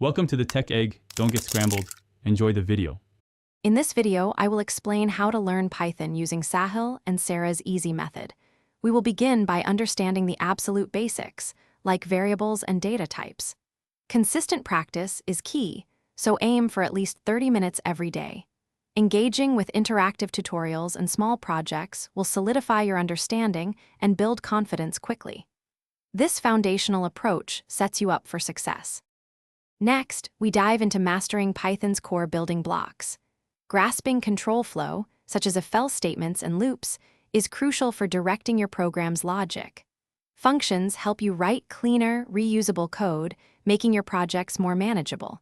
Welcome to the Tech Egg. Don't get scrambled. Enjoy the video. In this video, I will explain how to learn Python using Sahil and Sara's easy method. We will begin by understanding the absolute basics, like variables and data types. Consistent practice is key, so aim for at least 30 minutes every day. Engaging with interactive tutorials and small projects will solidify your understanding and build confidence quickly. This foundational approach sets you up for success. Next, we dive into mastering Python's core building blocks. Grasping control flow, such as if else statements and loops, is crucial for directing your program's logic. Functions help you write cleaner, reusable code, making your projects more manageable.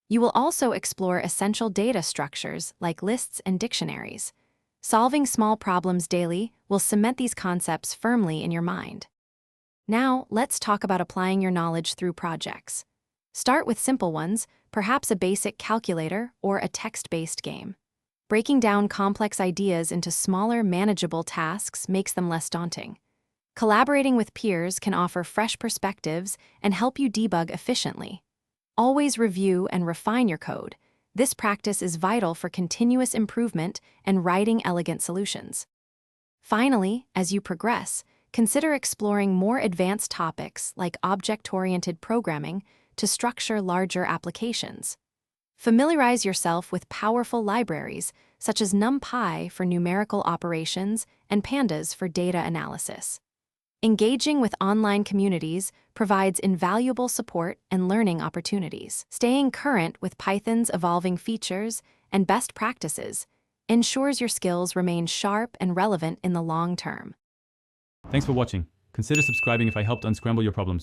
You will also explore essential data structures like lists and dictionaries. Solving small problems daily will cement these concepts firmly in your mind. Now, let's talk about applying your knowledge through projects. Start with simple ones, perhaps a basic calculator or a text-based game. Breaking down complex ideas into smaller, manageable tasks makes them less daunting. Collaborating with peers can offer fresh perspectives and help you debug efficiently. Always review and refine your code. This practice is vital for continuous improvement and writing elegant solutions. Finally, as you progress, consider exploring more advanced topics like object-oriented programming to structure larger applications. Familiarize yourself with powerful libraries such as NumPy for numerical operations and Pandas for data analysis. Engaging with online communities provides invaluable support and learning opportunities. Staying current with Python's evolving features and best practices ensures your skills remain sharp and relevant in the long term. Thanks for watching. Consider subscribing if I helped unscramble your problems.